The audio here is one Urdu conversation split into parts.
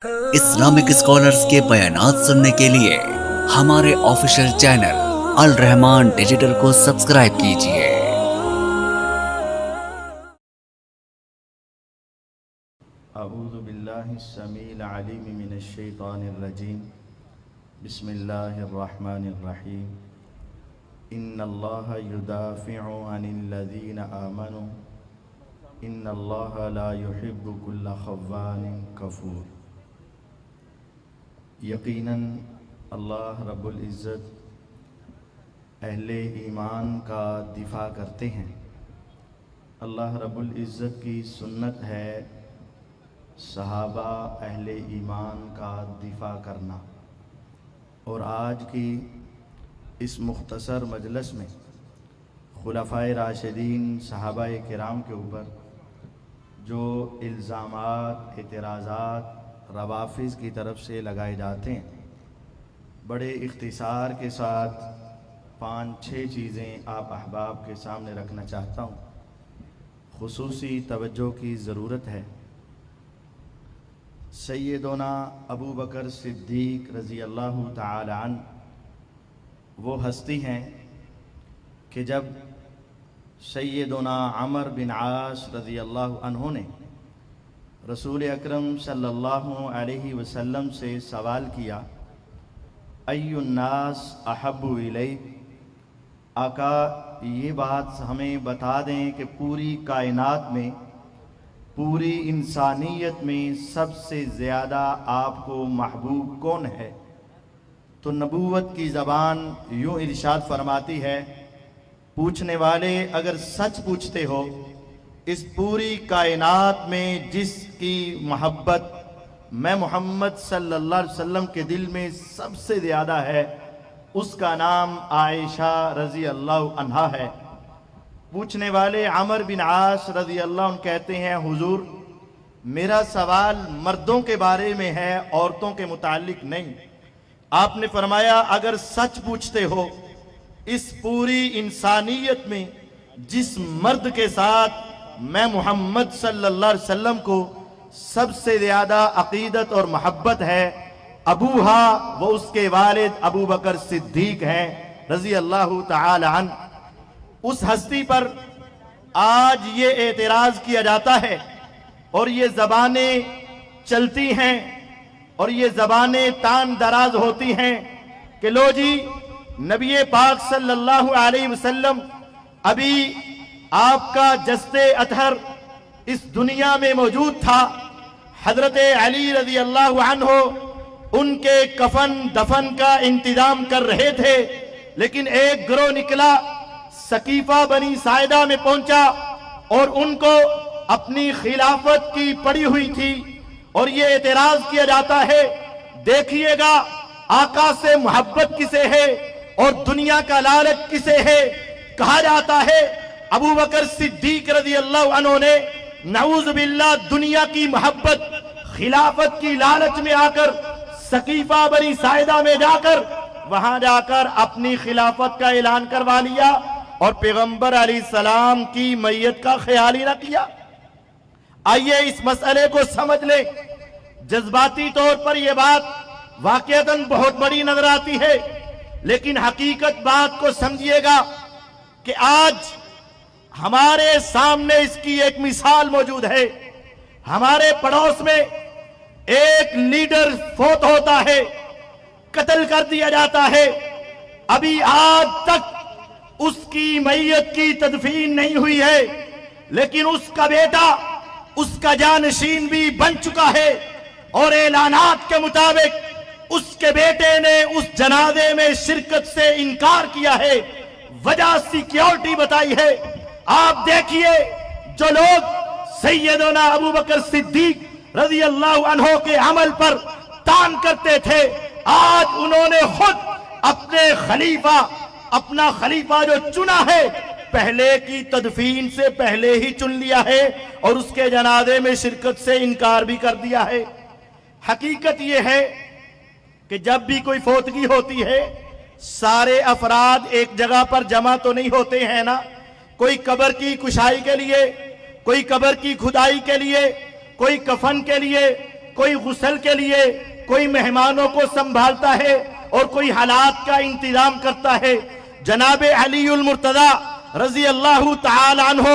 اسلامک اسکالرز کے بیانات سننے کے لیے ہمارے آفیشیل چینل الرحمان ڈیجیٹل کو سبسکرائب کیجئے۔ اعوذ باللہ السمیع العلیم من الشیطان الرجیم بسم اللہ الرحمن الرحیم ان اللہ یدافع عن الذین آمنوا ان اللہ لا يحب كل خوان کفور۔ یقیناً اللہ رب العزت اہل ایمان کا دفاع کرتے ہیں۔ اللہ رب العزت کی سنت ہے صحابہ اہل ایمان کا دفاع کرنا، اور آج کی اس مختصر مجلس میں خلفائے راشدین صحابہ کرام کے اوپر جو الزامات، اعتراضات روافض کی طرف سے لگائے جاتے ہیں، بڑے اختصار کے ساتھ 5-6 چیزیں آپ احباب کے سامنے رکھنا چاہتا ہوں۔ خصوصی توجہ کی ضرورت ہے۔ سیدنا ابو بکر صدیق رضی اللہ تعالی عنہ وہ ہستی ہیں کہ جب سیدنا عمر بن عاص رضی اللہ عنہ نے رسول اکرم صلی اللہ علیہ وسلم سے سوال کیا، ای الناس احب الیک، آقا یہ بات ہمیں بتا دیں کہ پوری کائنات میں، پوری انسانیت میں سب سے زیادہ آپ کو محبوب کون ہے؟ تو نبوت کی زبان یوں ارشاد فرماتی ہے، پوچھنے والے اگر سچ پوچھتے ہو، اس پوری کائنات میں جس کی محبت میں محمد صلی اللہ علیہ وسلم کے دل میں سب سے زیادہ ہے، اس کا نام عائشہ رضی اللہ عنہا ہے۔ پوچھنے والے عمر بن عاص رضی اللہ عنہ کہتے ہیں، حضور میرا سوال مردوں کے بارے میں ہے، عورتوں کے متعلق نہیں۔ آپ نے فرمایا اگر سچ پوچھتے ہو، اس پوری انسانیت میں جس مرد کے ساتھ میں محمد صلی اللہ علیہ وسلم کو سب سے زیادہ عقیدت اور محبت ہے، ابوہا وہ اس کے والد ابو بکر صدیق ہیں رضی اللہ تعالی عنہ۔ اس ہستی پر آج یہ اعتراض کیا جاتا ہے، اور یہ زبانیں چلتی ہیں، اور یہ زبانیں تان دراز ہوتی ہیں کہ لو جی نبی پاک صلی اللہ علیہ وسلم ابھی آپ کا جسد اطہر اس دنیا میں موجود تھا، حضرت علی رضی اللہ عنہ ان کے کفن دفن کا انتظام کر رہے تھے، لیکن ایک گروہ نکلا، سقیفہ بنی ساعدہ میں پہنچا، اور ان کو اپنی خلافت کی پڑی ہوئی تھی، اور یہ اعتراض کیا جاتا ہے، دیکھیے گا آقا سے محبت کسے ہے اور دنیا کا لالچ کسے ہے؟ کہا جاتا ہے ابو بکر صدیق رضی اللہ عنہ نے نعوذ باللہ دنیا کی محبت، خلافت کی لالچ میں آ کر سقیفہ بنی ساعدہ میں جا کر وہاں جا کر اپنی خلافت کا اعلان کروا لیا، اور پیغمبر علیہ السلام کی میت کا خیال ہی نہ کیا۔ آئیے اس مسئلے کو سمجھ لیں۔ جذباتی طور پر یہ بات واقعتاً بہت بڑی نظر آتی ہے، لیکن حقیقت بات کو سمجھیے گا کہ آج ہمارے سامنے اس کی ایک مثال موجود ہے۔ ہمارے پڑوس میں ایک لیڈر فوت ہوتا ہے، قتل کر دیا جاتا ہے، ابھی آج تک اس کی میت کی تدفین نہیں ہوئی ہے، لیکن اس کا بیٹا اس کا جانشین بھی بن چکا ہے، اور اعلانات کے مطابق اس کے بیٹے نے اس جنازے میں شرکت سے انکار کیا ہے، وجہ سیکیورٹی بتائی ہے۔ آپ دیکھیے جو لوگ سیدنا ابو بکر صدیق رضی اللہ عنہ کے عمل پر تان کرتے تھے، آج انہوں نے خود اپنا خلیفہ جو چنا ہے، پہلے کی تدفین سے پہلے ہی چن لیا ہے، اور اس کے جنازے میں شرکت سے انکار بھی کر دیا ہے۔ حقیقت یہ ہے کہ جب بھی کوئی فوتگی ہوتی ہے، سارے افراد ایک جگہ پر جمع تو نہیں ہوتے ہیں نا۔ کوئی قبر کی کشائی کے لیے، کوئی قبر کی کھدائی کے لیے، کوئی کفن کے لیے، کوئی غسل کے لیے کوئی مہمانوں کو سنبھالتا ہے اور کوئی حالات کا انتظام کرتا ہے. جناب علی المرتضی رضی اللہ تعالی عنہ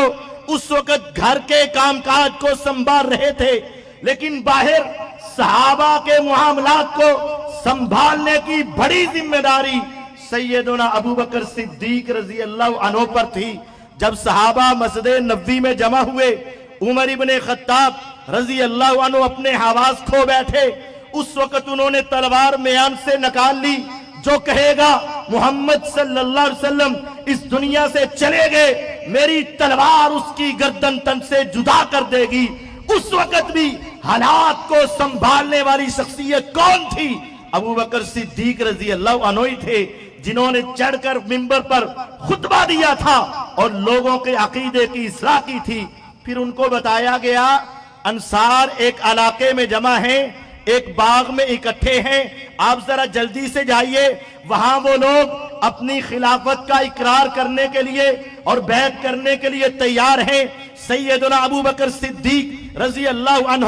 اس وقت گھر کے کام کاج کو سنبھال رہے تھے، لیکن باہر صحابہ کے معاملات کو سنبھالنے کی بڑی ذمہ داری سیدنا ابو بکر صدیق رضی اللہ عنہ پر تھی. جب صحابہ مسجد نبوی میں جمع ہوئے، عمر ابن خطاب رضی اللہ عنہ اپنے حواس کھو بیٹھے. اس وقت انہوں نے تلوار میان سے نکال لی. جو کہے گا محمد صلی اللہ علیہ وسلم اس دنیا سے چلے گئے، میری تلوار اس کی گردن تن سے جدا کر دے گی. اس وقت بھی حالات کو سنبھالنے والی شخصیت کون تھی؟ ابو بکر صدیق رضی اللہ عنہ ہی تھے، جنہوں نے چڑھ کر منبر پر خطبہ دیا تھا اور لوگوں کے عقیدے کی اصلاح کی تھی. پھر ان کو بتایا گیا انصار ایک علاقے میں جمع ہیں، ایک باغ میں اکٹھے ہیں، آپ ذرا جلدی سے جائیے. وہاں وہ لوگ اپنی خلافت کا اقرار کرنے کے لیے اور بیعت کرنے کے لیے تیار ہیں. سیدنا ابو بکر صدیق رضی اللہ عنہ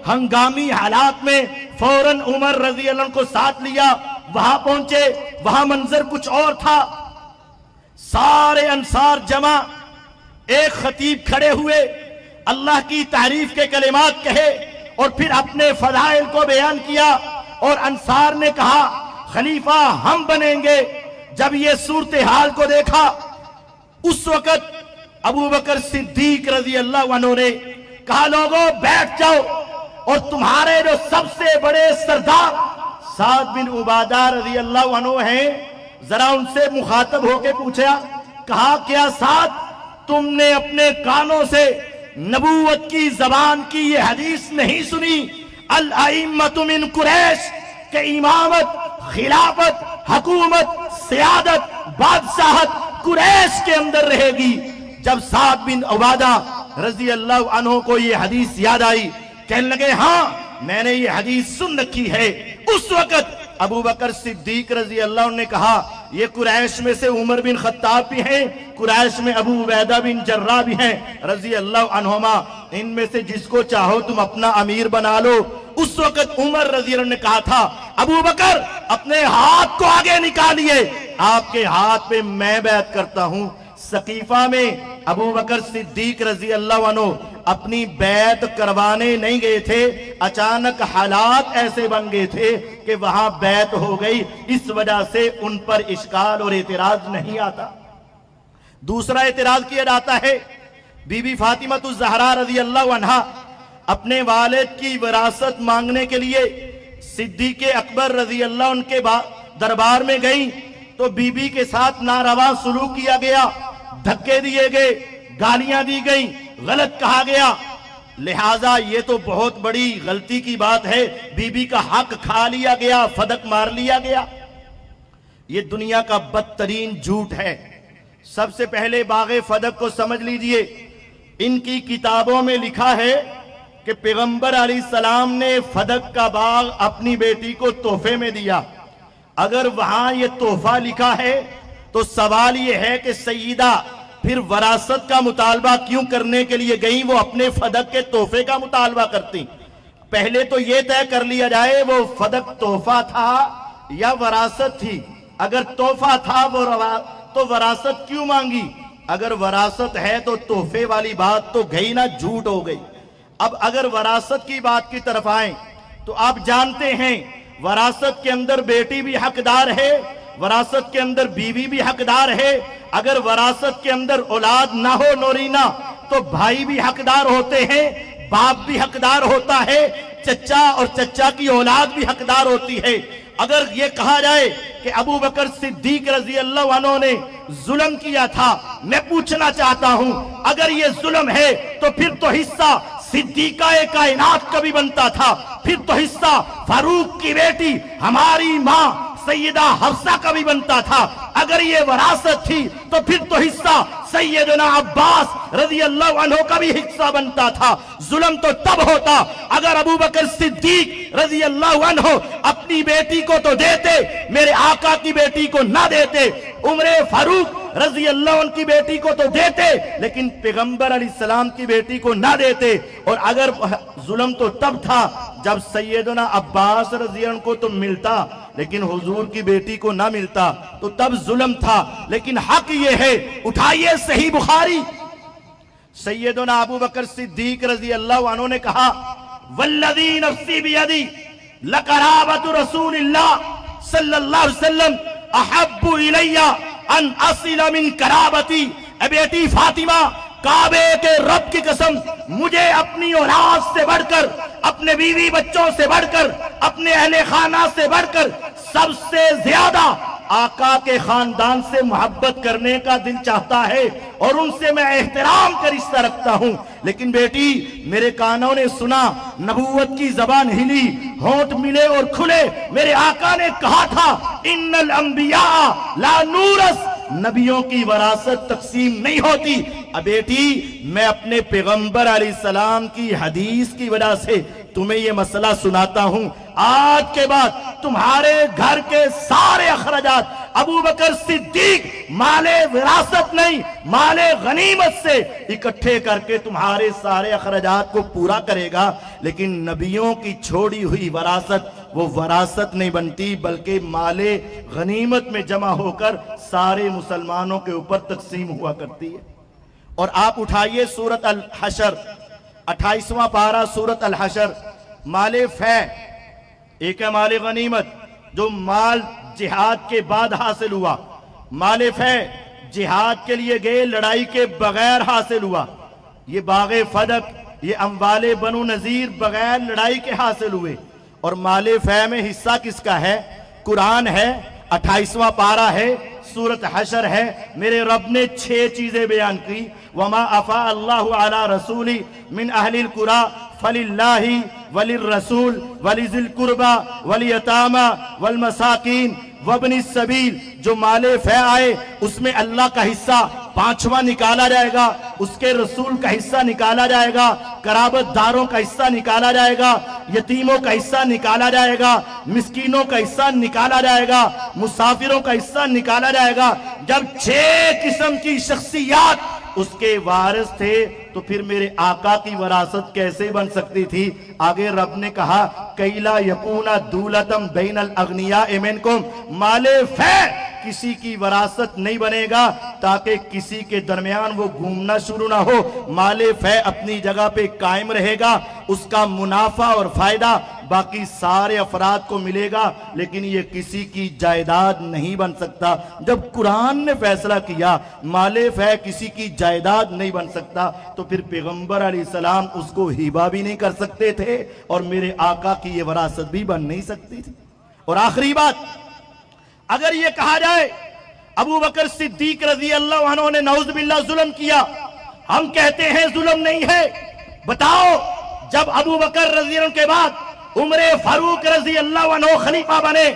ہنگامی حالات میں فوراً عمر رضی اللہ عنہ کو ساتھ لیا. وہاں پہنچے، وہاں منظر کچھ اور تھا. سارے انصار جمع، ایک خطیب کھڑے ہوئے، اللہ کی تعریف کے کلمات کہے اور پھر اپنے فضائل کو بیان کیا. اور انصار نے کہا خلیفہ ہم بنیں گے. جب یہ صورتحال کو دیکھا، اس وقت ابو بکر صدیق رضی اللہ عنہ نے کہا لوگوں بیٹھ جاؤ، اور تمہارے جو سب سے بڑے سردار سعد بن عبادہ رضی اللہ عنہ ہیں، ذرا ان سے مخاطب ہو کے پوچھا، کہا کیا سعد تم نے اپنے کانوں سے نبوت کی زبان کی یہ حدیث نہیں سنی؟ الائمۃ من قریش کہ امامت، خلافت، حکومت، سیادت، بادشاہت قریش کے اندر رہے گی. جب سعد بن عبادہ رضی اللہ عنہ کو یہ حدیث یاد آئی، کہنے لگے ہاں میں نے یہ حدیث سن رکھی ہے. اس وقت ابو بکر صدیق رضی اللہ عنہ نے کہا یہ قریش میں سے عمر بن خطاب بھی ہیں، قریش میں ابو عبیدہ بن جراح بھی ہیں رضی اللہ عنہما، ان میں سے جس کو چاہو تم اپنا امیر بنا لو. اس وقت عمر رضی اللہ عنہ نے کہا تھا ابو بکر اپنے ہاتھ کو آگے نکالیے، آپ کے ہاتھ پہ میں بیعت کرتا ہوں. سقیفہ میں ابو بکر صدیق رضی اللہ عنہ اپنی بیعت کروانے نہیں گئے تھے، اچانک حالات ایسے بن گئے تھے کہ وہاں بیعت ہو گئی. اس وجہ سے ان پر اشکال اور اعتراض نہیں آتا. دوسرا اعتراض کیا جاتا ہے، بی بی فاطمہ الزہرا رضی اللہ عنہا اپنے والد کی وراثت مانگنے کے لیے صدیق اکبر رضی اللہ عنہ کے دربار میں گئیں تو بی بی کے ساتھ ناروا سلوک کیا گیا، دھکے دیے گئے، گالیاں دی گئیں، غلط کہا گیا. لہٰذا یہ تو بہت بڑی غلطی کی بات ہے، بی بی کا حق کھا لیا گیا، فدق مار لیا گیا. یہ دنیا کا بدترین جھوٹ ہے. سب سے پہلے باغ فدق کو سمجھ لیجئے. ان کی کتابوں میں لکھا ہے کہ پیغمبر علیہ السلام نے فدق کا باغ اپنی بیٹی کو تحفے میں دیا. اگر وہاں یہ تحفہ لکھا ہے تو سوال یہ ہے کہ سیدہ پھر وراثت کا مطالبہ کیوں کرنے کے لیے گئیں؟ وہ اپنے فدق کے تحفے کا مطالبہ کرتی. پہلے تو یہ طے کر لیا جائے وہ فدق تحفہ تھا یا وراثت تھی. اگر تحفہ تھا تو وراثت کیوں مانگی؟ اگر وراثت ہے تو تحفے والی بات تو گئی نہ، جھوٹ ہو گئی. اب اگر وراثت کی بات کی طرف آئیں تو آپ جانتے ہیں وراثت کے اندر بیٹی بھی حقدار ہے، وراثت کے اندر بیوی بھی حقدار ہے. اگر وراثت کے اندر اولاد نہ ہو نورینا تو بھائی بھی حقدار ہوتے ہیں، باپ بھی حقدار ہوتا ہے، چچا اور چچا کی اولاد بھی حقدار ہوتی ہے. اگر یہ کہا جائے کہ ابو بکر صدیق رضی اللہ عنہ نے ظلم کیا تھا، میں پوچھنا چاہتا ہوں اگر یہ ظلم ہے تو پھر تو حصہ صدیقہ کائنات کا بھی بنتا تھا، پھر تو حصہ فاروق کی بیٹی ہماری ماں سیدہ حفصہ کا بھی بنتا تھا. اگر یہ وراثت تھی تو پھر تو حصہ سیدنا عباس رضی اللہ عنہ کا بھی حصہ بنتا تھا. ظلم تو تب ہوتا اگر ابو بکر صدیق رضی اللہ عنہ اپنی بیٹی کو تو دیتے، میرے آقا کی بیٹی کو نہ دیتے. عمر فاروق رضی اللہ عنہ کی بیٹی کو تو دیتے لیکن پیغمبر علیہ السلام کی بیٹی کو نہ دیتے. اور اگر ظلم تو تب تھا جب سیدنا عباس رضی اللہ عنہ کو تو ملتا لیکن حضور کی بیٹی کو نہ ملتا تو تب ظلم تھا. لیکن حق یہ ہے, اٹھائیے صحیح بخاری, سیدنا ابو بکر صدیق رضی اللہ عنہ نے کہا والذی نفسی بیدی لقرابت رسول اللہ صلی اللہ علیہ وسلم احب الی ان اصل من قرابتی. اے بیٹی فاطمہ, کعبے کے رب کی قسم, مجھے اپنی اولاد سے بڑھ کر, اپنے بیوی بچوں سے بڑھ کر, اپنے اہل خانہ سے بڑھ کر سب سے زیادہ آقا کے خاندان سے محبت کرنے کا دل چاہتا ہے اور ان سے میں احترام کا رشتہ رکھتا ہوں. لیکن بیٹی, میرے کانوں نے سنا, نبوت کی زبان ہلی, ہونٹ ملے اور کھلے. میرے آقا نے کہا تھا ان الانبیاء لا نورث, نبیوں کی وراثت تقسیم نہیں ہوتی. اب بیٹی, میں اپنے پیغمبر علیہ السلام کی حدیث کی وجہ سے تمہیں یہ مسئلہ سناتا ہوں. آج کے بعد تمہارے گھر کے سارے اخراجات ابو بکر صدیق مال وراثت نہیں, مال غنیمت سے اکٹھے کر کے تمہارے سارے اخراجات کو پورا کرے گا. لیکن نبیوں کی چھوڑی ہوئی وراثت وہ وراثت نہیں بنتی بلکہ مال غنیمت میں جمع ہو کر سارے مسلمانوں کے اوپر تقسیم ہوا کرتی ہے. اور آپ اٹھائیے سورۃ الحشر, 28واں پارہ سورۃ الحشر. مال فے ایک ہے مال غنیمت جو مال جہاد کے بعد حاصل ہوا, مال فے جہاد کے لیے گئے لڑائی کے بغیر حاصل ہوا. یہ باغ فدق, یہ اموال بنو نذیر بغیر لڑائی کے حاصل ہوئے. اور مال فے میں حصہ کس کا ہے؟ قرآن ہے, 28واں پارہ ہے, سورۃ حشر ہے. میرے رب نے 6 چیزیں بیان کی. وما افاء اللہ علی رسولی من اہل القرى فللہ وللرسول ولذی القربى والیتامى والمساکین وابن السبیل. جو مال فے آئے اس میں اللہ کا حصہ 5واں نکالا جائے گا, اس کے رسول کا حصہ نکالا جائے گا, قرابت داروں کا حصہ نکالا جائے گا, یتیموں کا حصہ نکالا جائے گا, مسکینوں کا حصہ نکالا جائے گا, مسافروں کا حصہ نکالا جائے گا. جب 6 قسم کی شخصیات اس کے وارث تھے تو پھر میرے آقا کی وراثت کیسے بن سکتی تھی؟ آگے رب نے کہا کیلا یکونا دولتم بین الاغنیاء منکم. مال فے کسی کی وراثت نہیں بنے گا تاکہ کسی کے درمیان وہ گھومنا شروع نہ ہو. مال فے اپنی جگہ پہ قائم رہے گا, اس کا منافع اور فائدہ باقی سارے افراد کو ملے گا, لیکن یہ کسی کی جائیداد نہیں بن سکتا. جب قرآن نے فیصلہ کیا مال فے کسی کی جائیداد نہیں بن سکتا تو پھر پیغمبر علیہ السلام اس کو ہبہ بھی نہیں کر سکتے تھے اور میرے آقا کی یہ وراثت بھی بن نہیں سکتی تھی. اور آخری بات, اگر یہ کہا جائے ابو بکر صدیق رضی اللہ عنہ نے نعوذ باللہ ظلم کیا, ہم کہتے ہیں ظلم نہیں ہے. بتاؤ جب ابو بکر رضی اللہ عنہ کے بعد عمر فاروق رضی اللہ عنہ خلیفہ بنے,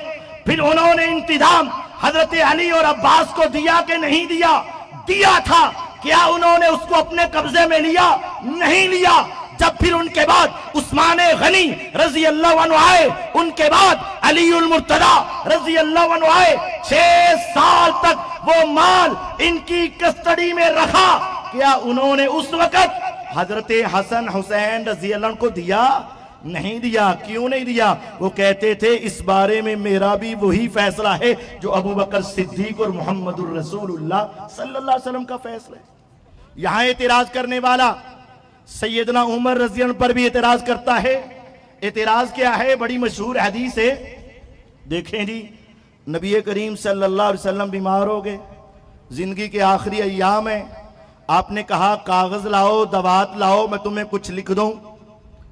پھر انہوں نے انتظام حضرت علی اور عباس کو دیا کہ نہیں دیا؟ دیا تھا. کیا انہوں نے اس کو اپنے قبضے میں لیا؟ نہیں لیا. جب پھر ان کے بعد عثمان غنی رضی اللہ عنہ آئے, ان کے بعد علی المرتضی رضی اللہ عنہ آئے, 6 سال تک وہ مال ان کی کسٹڈی میں رکھا. کیا انہوں نے اس وقت حضرت حسن حسین رضی اللہ عنہ کو دیا؟ نہیں دیا. کیوں نہیں دیا؟ وہ کہتے تھے اس بارے میں میرا بھی وہی فیصلہ ہے جو ابو بکر صدیق اور محمد الرسول اللہ صلی اللہ علیہ وسلم کا فیصلہ ہے. یہاں اعتراض کرنے والا سیدنا عمر رضی اللہ عنہ پر بھی اعتراض کرتا ہے. اعتراض کیا ہے؟ بڑی مشہور حدیث ہے. دیکھیں جی, نبی کریم صلی اللہ علیہ وسلم بیمار ہو گئے, زندگی کے آخری ایام ہیں, آپ نے کہا کاغذ لاؤ, دوات لاؤ, میں تمہیں کچھ لکھ دوں.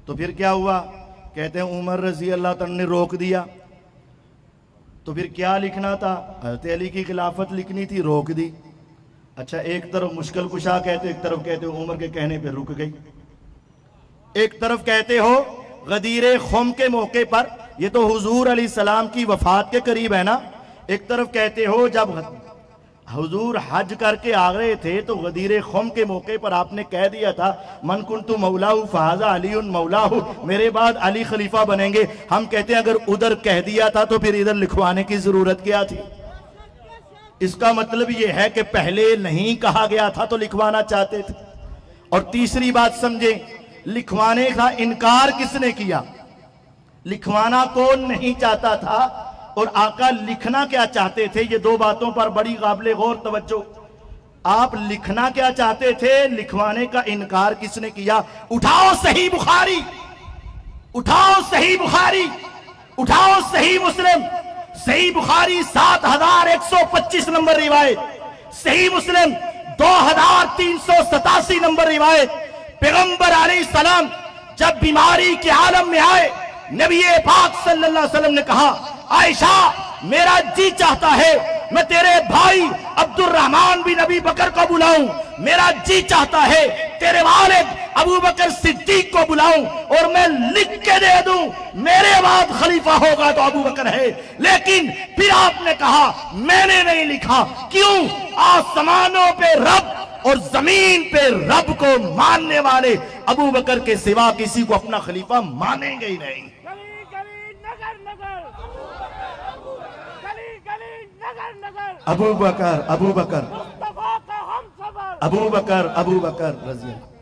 تو پھر کیا ہوا؟ کہتے ہیں عمر رضی اللہ تعالیٰ نے روک دیا. تو پھر کیا لکھنا تھا؟ حضرت علی کی خلافت لکھنی تھی, روک دی. اچھا, ایک طرف مشکل کشا کہتے, ایک طرف کہتے ہو عمر کے کہنے پہ رک گئی. ایک طرف کہتے ہو غدیر خم کے موقع پر, یہ تو حضور علیہ السلام کی وفات کے قریب ہے نا. ایک طرف کہتے ہو جب حضور حج کر کے آ رہے تھے تو غدیر خم کے موقع پر آپ نے کہہ دیا تھا من کنت مولاہ فہذا علی مولاہ, میرے بعد علی خلیفہ بنیں گے. ہم کہتے ہیں اگر ادھر کہہ دیا تھا تو پھر ادھر لکھوانے کی ضرورت کیا تھی؟ اس کا مطلب یہ ہے کہ پہلے نہیں کہا گیا تھا تو لکھوانا چاہتے تھے. اور تیسری بات سمجھیں, لکھوانے کا انکار کس نے کیا؟ لکھوانا کون نہیں چاہتا تھا اور آقا لکھنا کیا چاہتے تھے؟ یہ دو باتوں پر بڑی قابل غور توجہ. آپ لکھنا کیا چاہتے تھے, لکھوانے کا انکار کس نے کیا؟ اٹھاؤ صحیح بخاری, اٹھاؤ صحیح بخاری, اٹھاؤ صحیح مسلم. صحیح بخاری 7125 نمبر روایت, صحیح مسلم 2387 نمبر روایت. پیغمبر علیہ السلام جب بیماری کے عالم میں آئے, نبی پاک صلی اللہ علیہ وسلم نے کہا, عائشہ میرا جی چاہتا ہے میں تیرے بھائی عبد الرحمن بن ابی بکر کو بلاؤں, میرا جی چاہتا ہے تیرے والد ابو بکر صدیق کو بلاؤں اور میں لکھ کے دے دوں میرے بعد خلیفہ ہوگا تو ابو بکر ہے. لیکن پھر آپ نے کہا میں نے نہیں لکھا. کیوں؟ آسمانوں پہ رب اور زمین پہ رب کو ماننے والے ابو بکر کے سوا کسی کو اپنا خلیفہ مانیں گے ہی نہیں. ابو بکر ابو بکر ابو بکر ابو بکر رضی اللہ.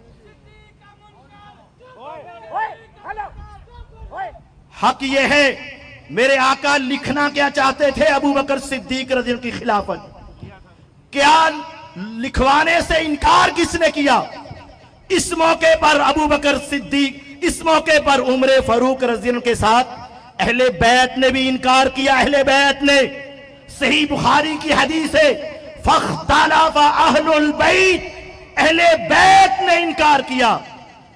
حق یہ ہے میرے آقا لکھنا کیا چاہتے تھے؟ ابو بکر صدیق رضی اللہ کی خلافت. کیا لکھوانے سے انکار کس نے کیا؟ اس موقع پر ابو بکر صدیق, اس موقع پر عمر فاروق رضی اللہ کے ساتھ اہل بیت نے بھی انکار کیا. اہل بیت نے, صحیح بخاری کی حدیث ہے, فاختلف اہل البیت, اہل بیت نے انکار کیا.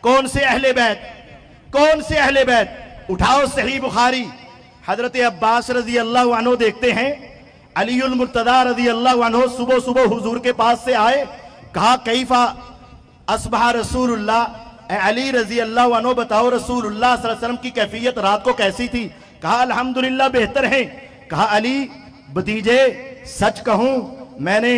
کون سے اہل بیت؟ کون سے اہل بیت؟ اٹھاؤ صحیح بخاری. حضرت عباس رضی اللہ عنہ دیکھتے ہیں علی المرتضی رضی اللہ عنہ صبح صبح حضور کے پاس سے آئے, کہا کیفا اصبح رسول اللہ. اے علی رضی اللہ عنہ بتاؤ رسول اللہ صلی اللہ علیہ وسلم کی کیفیت رات کو کیسی تھی؟ کہا الحمدللہ بہتر ہیں. کہا علی بھتیجے سچ کہوں میں نے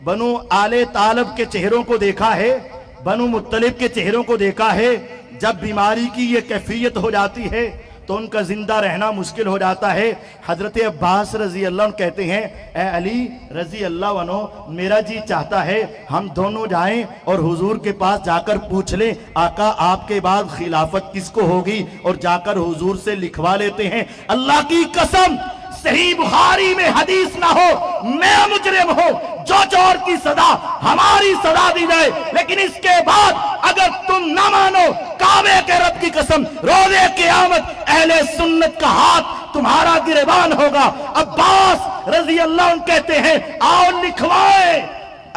بنو آل طالب کے چہروں کو دیکھا ہے, بنو مطلب کے چہروں کو دیکھا ہے. جب بیماری کی یہ کیفیت ہو جاتی ہے تو ان کا زندہ رہنا مشکل ہو جاتا ہے. حضرت عباس رضی اللہ عنہ کہتے ہیں اے علی رضی اللہ عنہ میرا جی چاہتا ہے ہم دونوں جائیں اور حضور کے پاس جا کر پوچھ لیں آقا آپ کے بعد خلافت کس کو ہوگی, اور جا کر حضور سے لکھوا لیتے ہیں. اللہ کی قسم صحیح بخاری میں حدیث نہ ہو میں مجرم ہوں, جو چور کی سزا ہماری سزا دی جائے, لیکن اس کے بعد اگر تم نہ مانو کعبے کے رب کی قسم روزے قیامت اہل سنت کا ہاتھ تمہارا گریبان ہوگا. عباس رضی اللہ عنہ کہتے ہیں آؤ لکھوائے.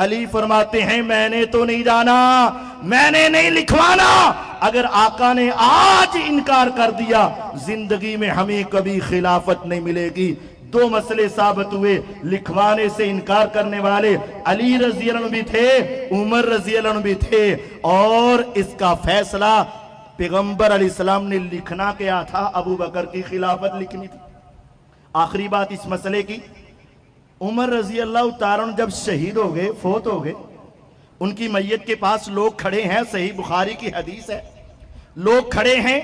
علی فرماتے ہیں میں نے تو نہیں جانا, میں نے نہیں لکھوانا. اگر آقا نے آج انکار کر دیا زندگی میں ہمیں کبھی خلافت نہیں ملے گی. دو مسئلے ثابت ہوئے, لکھوانے سے انکار کرنے والے علی رضی اللہ عنہ بھی تھے, عمر رضی اللہ عنہ بھی تھے, اور اس کا فیصلہ پیغمبر علیہ السلام نے لکھنا کیا تھا, ابو بکر کی خلافت لکھنی تھی. آخری بات اس مسئلے کی, عمر رضی اللہ تعالیٰ عنہ جب شہید ہو گئے, فوت ہو گئے, ان کی میت کے پاس لوگ کھڑے ہیں, صحیح بخاری کی حدیث ہے, لوگ کھڑے ہیں.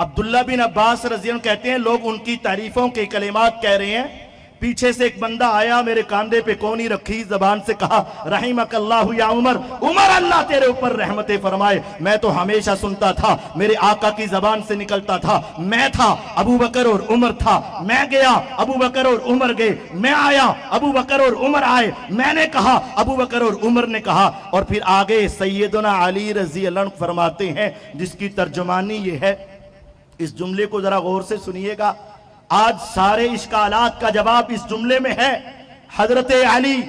عبداللہ بن عباس رضی اللہ عنہ کہتے ہیں لوگ ان کی تعریفوں کے کلمات کہہ رہے ہیں. پیچھے سے ایک بندہ آیا, میرے کاندھے پہ کونی رکھی, زبان سے کہا رحمک اللہ یا عمر, عمر اللہ تیرے اوپر رحمت فرمائے. میں تو ہمیشہ سنتا تھا, میرے آقا کی زبان سے نکلتا تھا, میں تھا ابو بکر اور عمر تھا, میں گیا ابو بکر اور عمر گئے, میں آیا ابو بکر اور عمر آئے, میں نے کہا ابو بکر اور عمر نے کہا. اور پھر آگے سیدنا علی رضی اللہ عنہ فرماتے ہیں جس کی ترجمانی یہ ہے, اس جملے کو ذرا غور سے سنیے گا, آج سارے اشکالات کا جواب اس جملے میں ہے. حضرت علی,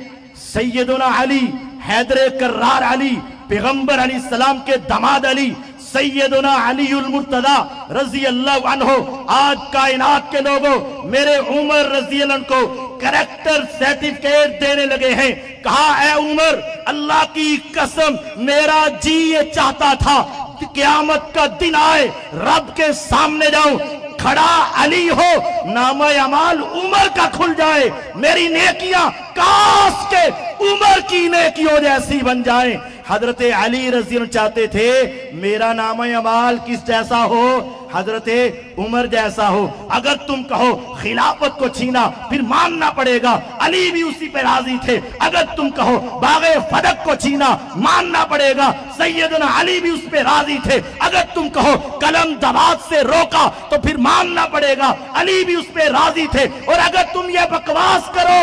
سیدنا علی, حیدر کرار علی, پیغمبر علیہ السلام کے داماد علی, سیدنا علی المرتضی رضی اللہ عنہ, آج کائنات کے لوگوں میرے عمر رضی اللہ عنہ کو کریکٹر سرٹیفکیٹ دینے لگے ہیں. کہا اے عمر اللہ کی قسم میرا جی یہ چاہتا تھا قیامت کا دن آئے, رب کے سامنے جاؤں, کھڑا علی ہو, نامہ اعمال عمر کا کھل جائے, میری نیکیاں کاش کے عمر کی نیکیوں جیسی بن جائیں. حضرت علی رضی اللہ چاہتے تھے میرا نام اعمال کس جیسا ہو؟ حضرت عمر جیسا ہو. اگر تم کہو خلافت کو چھینا پھر ماننا پڑے گا، علی بھی اسی پہ راضی تھے. اگر تم کہو باغ فدق کو چھینا ماننا پڑے گا، سیدنا علی بھی اس پہ راضی تھے. اگر تم کہو قلم دبات سے روکا تو پھر ماننا پڑے گا، علی بھی اس پہ راضی تھے. اور اگر تم یہ بکواس کرو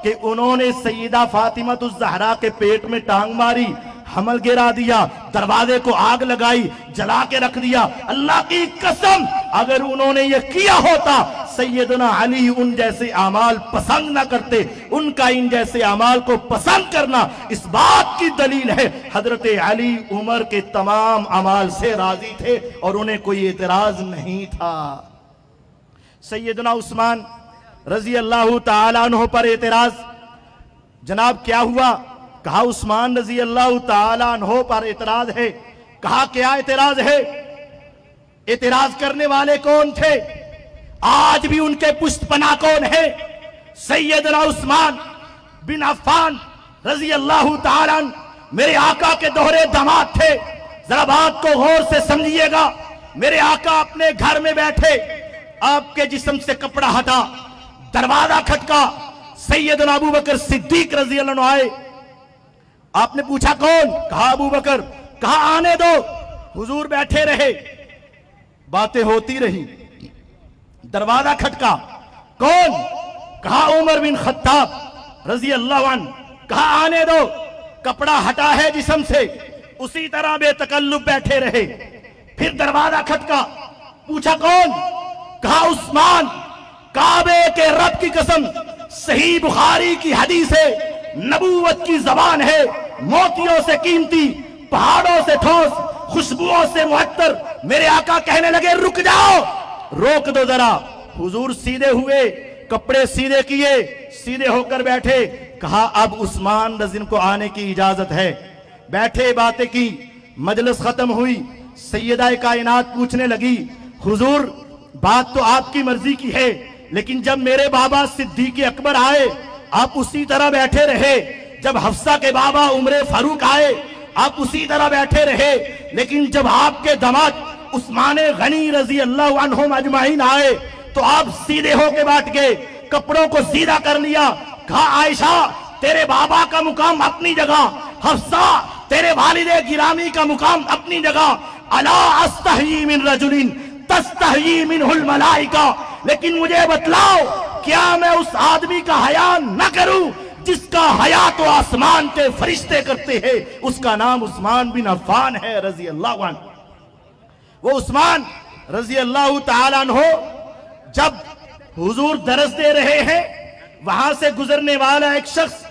کہ انہوں نے سیدہ فاطمہ الزہرا کے پیٹ میں ٹانگ ماری، حمل گرا دیا، دروازے کو آگ لگائی، جلا کے رکھ دیا، اللہ کی قسم اگر انہوں نے یہ کیا ہوتا سیدنا علی ان جیسے اعمال پسند نہ کرتے. ان کا ان جیسے اعمال کو پسند کرنا اس بات کی دلیل ہے حضرت علی عمر کے تمام اعمال سے راضی تھے اور انہیں کوئی اعتراض نہیں تھا. سیدنا عثمان رضی اللہ تعالیٰ عنہ پر اعتراض. جناب کیا ہوا؟ کہا عثمان رضی اللہ تعالیٰ عنہ پر اعتراض ہے. کہا کیا اعتراض ہے؟ اعتراض کرنے والے کون تھے؟ آج بھی ان کے پشت پناہ کون ہے؟ سیدنا عثمان بن عفان رضی اللہ تعالیٰ عنہ میرے آقا کے دوہرے داماد تھے. ذرا بات کو غور سے سمجھیے گا. میرے آقا اپنے گھر میں بیٹھے، آپ کے جسم سے کپڑا ہٹا، دروازہ کھٹکا، سیدنا ابو بکر صدیق رضی اللہ عنہ آئے. آپ نے پوچھا کون؟ کہا ابو بکر. کہا آنے دو. حضور بیٹھے رہے، باتیں ہوتی رہی. دروازہ کھٹکا، کون؟ کہا عمر بن خطاب رضی اللہ عنہ. کہا آنے دو. کپڑا ہٹا ہے جسم سے، اسی طرح بے تکلف بیٹھے رہے. پھر دروازہ کھٹکا، پوچھا کون؟ کہا عثمان. کعبے کے رب کی قسم، صحیح بخاری کی حدیث ہے، نبوت کی زبان ہے، موتیوں سے قیمتی، پہاڑوں سے ٹھوس، خوشبوؤں سے معطر. میرے آقا کہنے لگے رک جاؤ. روک دو ذرا. حضور سیدھے ہوئے، کپڑے سیدھے کیے، سیدھے ہو کر بیٹھے. کہا اب عثمان رضی اللہ کو آنے کی اجازت ہے. بیٹھے، باتیں کی، مجلس ختم ہوئی. سیدہ کائنات پوچھنے لگی حضور بات تو آپ کی مرضی کی ہے، لیکن جب میرے بابا صدیق اکبر آئے آپ اسی طرح بیٹھے رہے. جب حفصہ کے بابا عمر فاروق آئے آپ اسی طرح بیٹھے رہے. لیکن جب آپ کے داماد عثمان غنی رضی اللہ عنہم اجمعین آئے تو آپ سیدھے ہو کے بیٹھ گئے، کپڑوں کو سیدھا کر لیا. کہا عائشہ تیرے بابا کا مقام اپنی جگہ، حفصہ تیرے والد گرامی کا مقام اپنی جگہ. الا استحیی من رجل تستحیی منہ الملائکہ. لیکن مجھے بتلاؤ کیا میں اس آدمی کا حیا نہ کروں جس کا حیا تو آسمان کے فرشتے کرتے ہیں؟ اس کا نام عثمان بن عفان ہے رضی اللہ عنہ. وہ عثمان رضی اللہ تعالیٰ عنہ جب حضور درس دے رہے ہیں، وہاں سے گزرنے والا ایک شخص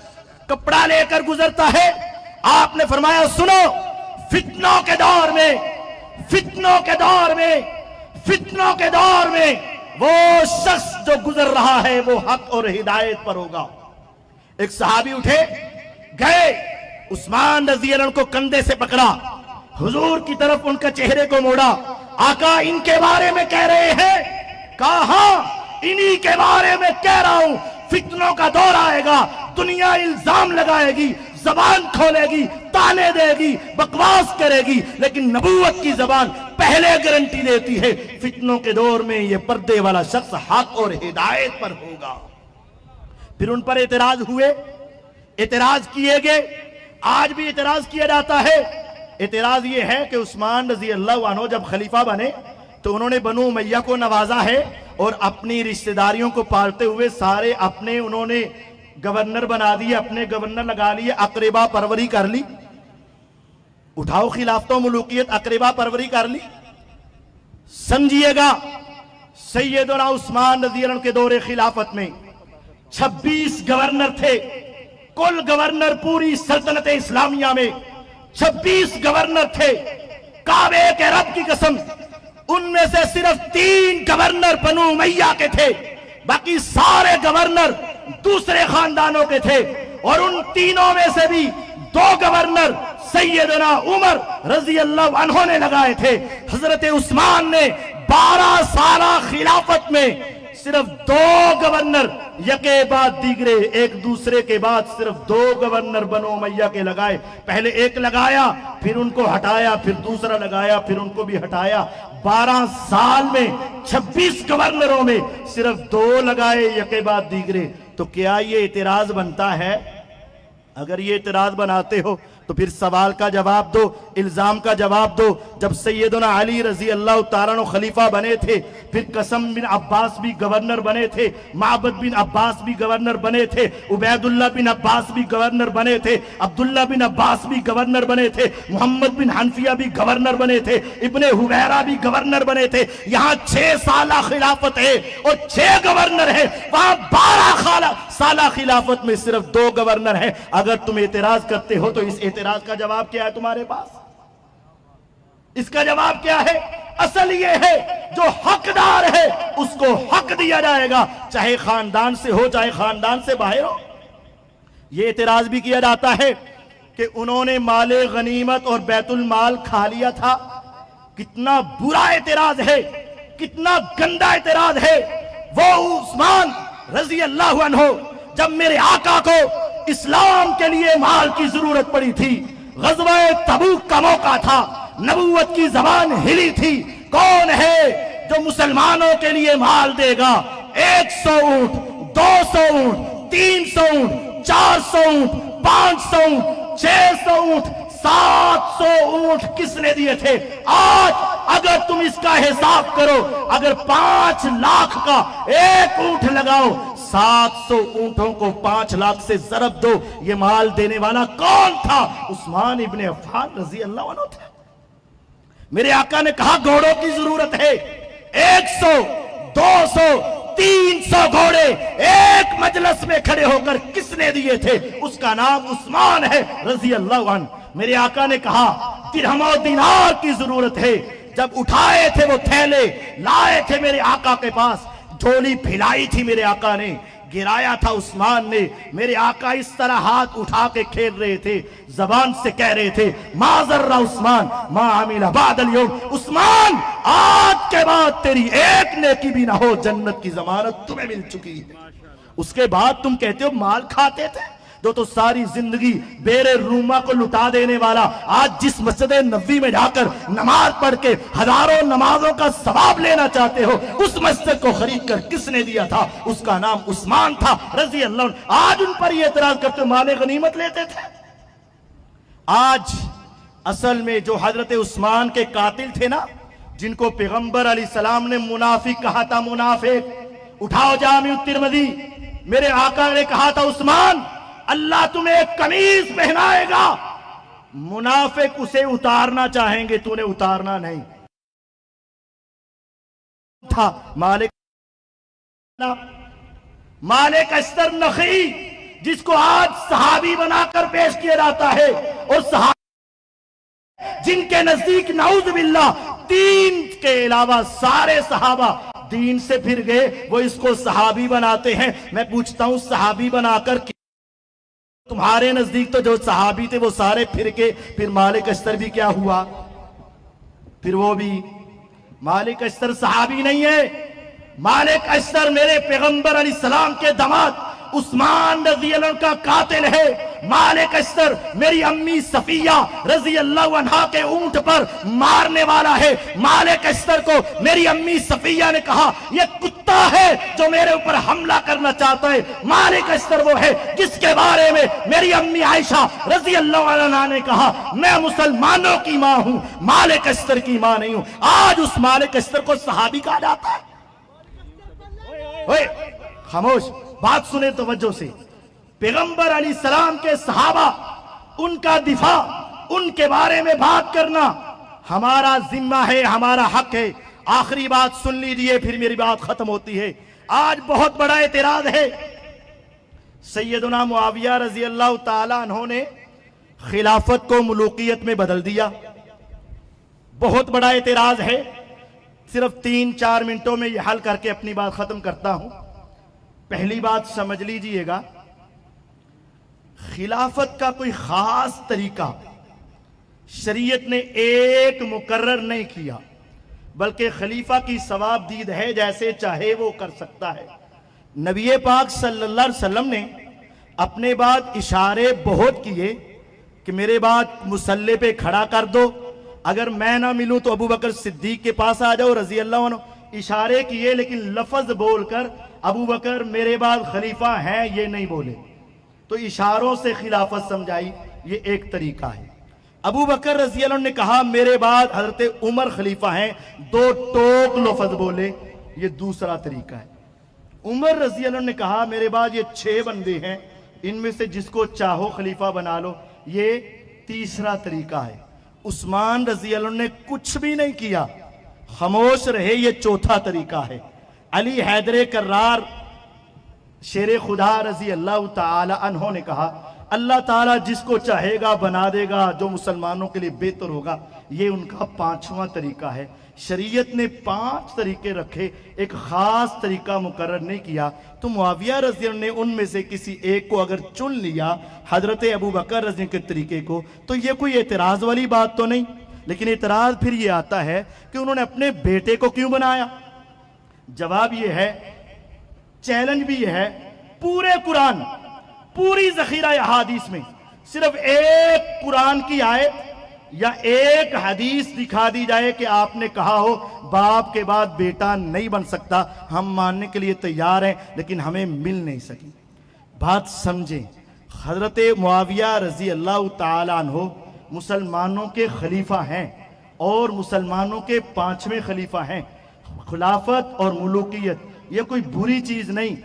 کپڑا لے کر گزرتا ہے. آپ نے فرمایا سنو، فتنوں کے دور میں، فتنوں کے دور میں، فتنوں کے دور میں وہ شخص جو گزر رہا ہے وہ حق اور ہدایت پر ہوگا. ایک صحابی اٹھے، گئے، عثمان رضی اللہ عنہ کو کندھے سے پکڑا، حضور کی طرف ان کا چہرے کو موڑا. آقا ان کے بارے میں کہہ رہے ہیں؟ کہا ہاں انہی کے بارے میں کہہ رہا ہوں. فتنوں کا دور آئے گا، دنیا الزام لگائے گی، زبان کھولے گی، تانے دے گی، بکواس کرے گی، لیکن نبوت کی زبان پہلے گارنٹی دیتی ہے فتنوں کے دور میں یہ پردے والا شخص حق اور ہدایت پر ہوگا. پھر ان پر اعتراض ہوئے، اعتراض کیے گئے. آج بھی اعتراض کیا جاتا ہے. اعتراض یہ ہے کہ عثمان رضی اللہ عنہ جب خلیفہ بنے تو انہوں نے بنو امیہ کو نوازا ہے اور اپنی رشتہ داریوں کو پالتے ہوئے سارے اپنے انہوں نے گورنر بنا دیے، اپنے گورنر لگا لیے، اقربا پروری کر لی. اٹھاؤ خلافت و ملوکیت، اقربا پروری کر لی. سمجھیے گا سیدنا عثمان رضی اللہ عنہ کے دور خلافت میں 26 گورنر تھے. کل گورنر پوری سلطنت اسلامیہ میں 26 گورنر تھے. کعبے کے رب کی قسم ان میں سے صرف 3 گورنر بنو امیہ کے تھے، باقی سارے گورنر دوسرے خاندانوں کے تھے. اور ان تینوں میں سے بھی 2 گورنر سیدنا عمر رضی اللہ عنہ نے لگائے تھے. حضرت عثمان نے 12 سالہ خلافت میں صرف 2 گورنر یکے بعد دیگرے ایک دوسرے کے بعد صرف 2 گورنر بنو امیہ کے لگائے. پہلے ایک لگایا پھر ان کو ہٹایا, پھر دوسرا لگایا پھر ان کو بھی ہٹایا. 12 سال میں 26 گورنروں میں صرف 2 لگائے یکے بعد دیگرے. تو کیا یہ اعتراض بنتا ہے؟ اگر یہ اعتراض بناتے ہو تو پھر سوال کا جواب دو, الزام کا جواب دو. جب سیدنا علی رضی اللہ تعالیٰ عنہ خلیفہ بنے تھے, پھر قسم بن عباس بھی گورنر بنے تھے, معبد بن عباس بھی گورنر بنے تھے, عبید اللہ بن عباس بھی گورنر بنے تھے, عبداللہ بن عباس بھی گورنر بنے تھے, محمد بن حنفیہ بھی گورنر بنے تھے, ابن حویرہ بھی گورنر بنے تھے. یہاں 6 سالہ خلافت ہے اور 6 گورنر ہیں, وہاں 12 سالہ خلافت میں صرف 2 گورنر ہیں. اگر تم اعتراض کرتے ہو تو اس اعتراض کا جواب کیا ہے تمہارے پاس؟ اس کا جواب کیا ہے؟ اصل یہ ہے جو حقدار ہے اس کو حق دیا جائے گا, چاہے خاندان سے ہو چاہے خاندان سے باہر ہو. یہ اعتراض بھی کیا جاتا ہے کہ انہوں نے مال غنیمت اور بیت المال کھا لیا تھا. کتنا برا اعتراض ہے, کتنا گندا اعتراض ہے. وہ عثمان رضی اللہ عنہ جب میرے آقا کو اسلام کے لیے مال کی ضرورت پڑی تھی, غزوہ تبوک کا موقع تھا, نبوت کی زبان ہلی تھی, کون ہے جو مسلمانوں کے لیے مال دے گا؟ 100 اونٹ, 200 اونٹ, 300 اونٹ, 400 اونٹ, 500 اونٹ, 600 اونٹ, 700 اونٹ کس نے دیے تھے؟ آج اگر تم اس کا حساب کرو, اگر 5 لاکھ کا ایک اونٹ لگاؤ, 700 اونٹوں کو 5 لاکھ سے ضرب دو, یہ مال دینے والا کون تھا؟ عثمان ابن عفان رضی اللہ عنہ تھے. میرے آقا نے کہا گھوڑوں کی ضرورت ہے, 100 200 300 گھوڑے ایک مجلس میں کھڑے ہو کر کس نے دیے تھے؟ اس کا نام عثمان ہے رضی اللہ عنہ. میرے آقا نے کہا درہم و دینار کی ضرورت ہے. جب اٹھائے تھے وہ تھیلے لائے تھے میرے آقا کے پاس, جھولی پھیلائی تھی میرے آقا نے, گرایا تھا عثمان نے. میرے آقا اس طرح ہاتھ اٹھا کے کھیل رہے تھے, زبان سے کہہ رہے تھے ما ذر عثمان ما عمل بعد اليوم. عثمان آج کے بعد تیری ایک نیکی بھی نہ ہو, جنت کی ضمانت تمہیں مل چکی ہے. اس کے بعد تم کہتے ہو مال کھاتے تھے. تو ساری زندگی بیر روما کو لٹا دینے والا آج جس مسجد نبوی میں جا کر نماز پڑھ کے ہزاروں نمازوں کا ثواب لینا چاہتے ہو, اس مسجد کو خرید کر کس نے دیا تھا؟ اس کا نام عثمان تھا رضی اللہ عنہ. آج ان پر یہ اعتراض کرتے مال غنیمت لیتے تھے. آج اصل میں جو حضرت عثمان کے قاتل تھے نا, جن کو پیغمبر علیہ السلام نے منافق کہا تھا, منافق, اٹھاؤ جامع الترمذی, میرے آقا نے کہا تھا عثمان اللہ تمہیں ایک قمیض پہنائے گا, منافق اسے اتارنا چاہیں گے, تو نے اتارنا نہیں تھا. مالک اشتر نخی جس کو آج صحابی بنا کر پیش کیا جاتا ہے, اور صحابی جن کے نزدیک نعوذ باللہ دین کے علاوہ سارے صحابہ دین سے پھر گئے, وہ اس کو صحابی بناتے ہیں. میں پوچھتا ہوں صحابی بنا کر تمہارے نزدیک تو جو صحابی تھے وہ سارے پھر کے, پھر مالک اشتر بھی کیا ہوا؟ پھر وہ بھی مالک اشتر صحابی نہیں ہے. مالک اشتر میرے پیغمبر علیہ السلام کے داماد عثمان رضی اللہ عنہ کا قاتل ہے. مالک اشتر میری امی صفیہ رضی اللہ عنہ کے اونٹ پر مارنے والا ہے. مالک اشتر کو میری امی صفیہ نے کہا یہ کتا ہے جو میرے اوپر حملہ کرنا چاہتا ہے. مالک اشتر وہ ہے جس کے بارے میں میری امی عائشہ رضی اللہ عنہ نے کہا میں مسلمانوں کی ماں ہوں, مالک اشتر کی ماں نہیں ہوں. آج اس مالک اشتر کو صحابی کہا جاتا ہے. خاموش, بات سنیں توجہ سے. پیغمبر علیہ السلام کے صحابہ, ان کا دفاع, ان کے بارے میں بات کرنا ہمارا ذمہ ہے, ہمارا حق ہے. آخری بات سن لیجیے پھر میری بات ختم ہوتی ہے. آج بہت بڑا اعتراض ہے. سیدنا معاویہ رضی اللہ تعالیٰ عنہ نے خلافت کو ملوکیت میں بدل دیا. بہت بڑا اعتراض ہے. صرف 3-4 منٹوں میں یہ حل کر کے اپنی بات ختم کرتا ہوں. پہلی بات سمجھ لیجئے گا, خلافت کا کوئی خاص طریقہ شریعت نے ایک مقرر نہیں کیا. بلکہ خلیفہ کی ثواب دید ہے، جیسے چاہے وہ کر سکتا ہے۔ نبی پاک صلی اللہ علیہ وسلم نے اپنے بعد اشارے بہت کیے کہ میرے بعد مصلی پہ کھڑا کر دو، اگر میں نہ ملوں تو ابو بکر صدیق کے پاس آ جاؤ رضی اللہ عنہ۔ اشارے کیے لیکن لفظ بول کر ابو بکر میرے بعد خلیفہ ہیں یہ نہیں بولے، تو اشاروں سے خلافت سمجھائی، یہ ایک طریقہ ہے۔ ابو بکر رضی اللہ عنہ نے کہا میرے بعد حضرت عمر خلیفہ ہیں، دو ٹوک لفظ بولے، یہ دوسرا طریقہ ہے۔ عمر رضی اللہ عنہ نے کہا میرے بعد یہ 6 بندے ہیں، ان میں سے جس کو چاہو خلیفہ بنا لو، یہ تیسرا طریقہ ہے۔ عثمان رضی اللہ عنہ نے کچھ بھی نہیں کیا، خاموش رہے، یہ چوتھا طریقہ ہے۔ علی حیدر کرار شیر خدا رضی اللہ تعالی عنہ نے کہا اللہ تعالیٰ جس کو چاہے گا بنا دے گا، جو مسلمانوں کے لیے بہتر ہوگا، یہ ان کا 5واں طریقہ ہے۔ شریعت نے 5 طریقے رکھے، ایک خاص طریقہ مقرر نہیں کیا، تو معاویہ رضی اللہ عنہ نے ان میں سے کسی ایک کو اگر چن لیا حضرت ابو بکر رضی اللہ عنہ کے طریقے کو، تو یہ کوئی اعتراض والی بات تو نہیں۔ لیکن اعتراض پھر یہ آتا ہے کہ انہوں نے اپنے بیٹے کو کیوں بنایا؟ جواب یہ ہے، چیلنج بھی یہ ہے، پورے قرآن، پوری ذخیرہ احادیث میں صرف ایک قرآن کی آیت یا ایک حدیث دکھا دی جائے کہ آپ نے کہا ہو باپ کے بعد بیٹا نہیں بن سکتا، ہم ماننے کے لیے تیار ہیں، لیکن ہمیں مل نہیں سکی۔ بات سمجھیں، حضرت معاویہ رضی اللہ تعالی عنہ مسلمانوں کے خلیفہ ہیں اور مسلمانوں کے 5ویں خلیفہ ہیں۔ خلافت اور ملوکیت یہ کوئی بری چیز نہیں۔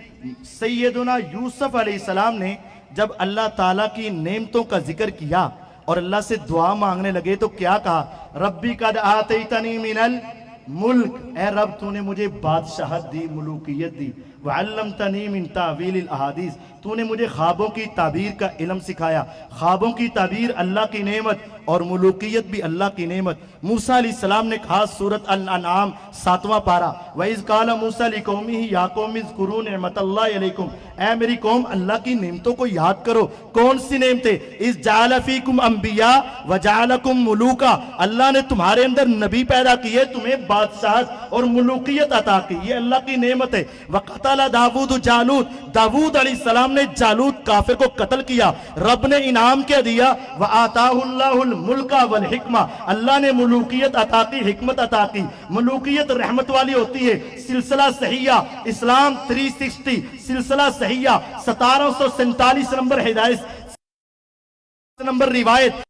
سیدنا یوسف علیہ السلام نے جب اللہ تعالیٰ کی نعمتوں کا ذکر کیا اور اللہ سے دعا مانگنے لگے تو کیا کہا؟ ربی قد آتیتنی من الملک، اے رب تو نے مجھے بادشاہت دی، ملوکیت دی، وعلمتنی من تعویل الاحادیث، تو نے مجھے خوابوں کی تعبیر کا علم سکھایا۔ خوابوں کی تعبیر اللہ کی نعمت اور ملوکیت بھی اللہ کی نعمت۔ موسیٰ علیہ السلام نے کہا سورۃ الانعام 7واں پارہ، وَإِذْ قَالَ مُوسَىٰ لِقَوْمِهِ يَا قَوْمِ اذْكُرُوا نِعْمَتَ اللَّهِ عَلَيْكُمْ، اے میری قوم اللہ کی نعمتوں کو یاد کرو۔ کون سی نعمتیں؟ اِذْ جَعَلَ فِيكُمْ أَنْبِيَاءَ وَجَعَلَكُمْ مُلُوكًا، اللہ نے تمہارے اندر نبی پیدا کیے، تمہیں بادشاہت اور ملوکیت عطا کی، یہ اللہ کی نعمت ہے۔ وَقَتَلَ داود جالوت، داود علیہ السلام نے جالوت کافر کو قتل کیا، رب نے انعام کیا دیا، وَآتَاهُ اللَّهُ الْمُلْكَ وَالْحِكْمَةَ، اللہ نے ملوکیت عطا کی، حکمت عطا کی۔ ملوکیت رحمت والی ہوتی ہے۔ سلسلہ صحیحہ اسلام 360 سلسلہ صحیحہ 1747 نمبر ہدایت نمبر روایت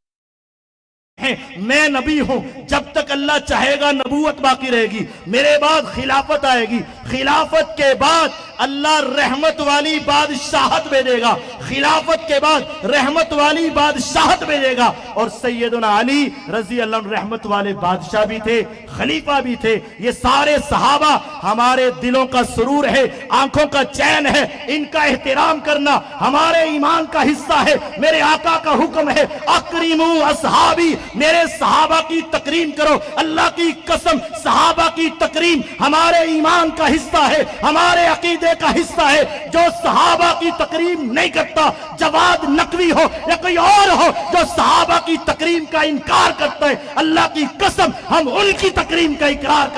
ہے، میں نبی ہوں، جب تک اللہ چاہے گا نبوت باقی رہے گی، میرے بعد خلافت آئے گی، خلافت کے بعد اللہ رحمت والی بادشاہت بھیجے گا، خلافت کے بعد رحمت والی بادشاہت بھیجے گا۔ اور سیدنا علی رضی اللہ عنہ رحمت والے بادشاہ بھی تھے، خلیفہ بھی تھے۔ یہ سارے صحابہ ہمارے دلوں کا سرور ہے، آنکھوں کا چین ہے، ان کا احترام کرنا ہمارے ایمان کا حصہ ہے۔ میرے آقا کا حکم ہے اکرموا اصحابی، میرے صحابہ کی تکریم کرو۔ اللہ کی قسم صحابہ کی تکریم ہمارے ایمان کا حصہ ہے، ہمارے عقیدے کا حصہ ہے۔ جو صحابہ کی تکریم نہیں کرتا، جواد نقوی ہو یا کوئی اور ہو، جو صحابہ کی تکریم کا انکار کرتا ہے، اللہ کی قسم ہم ان کی تکریم کا انکار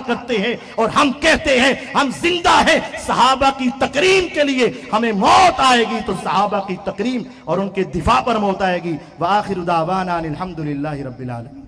کرتے ہیں، اور ہم کہتے ہیں ہم زندہ ہیں صحابہ کی تکریم کے لیے۔ ہمیں موت آئے گی تو صحابہ کی تکریم اور ان کے دفاع پر موت آئے گی۔ وآخر دعوانا الحمدللہ رب العالمین۔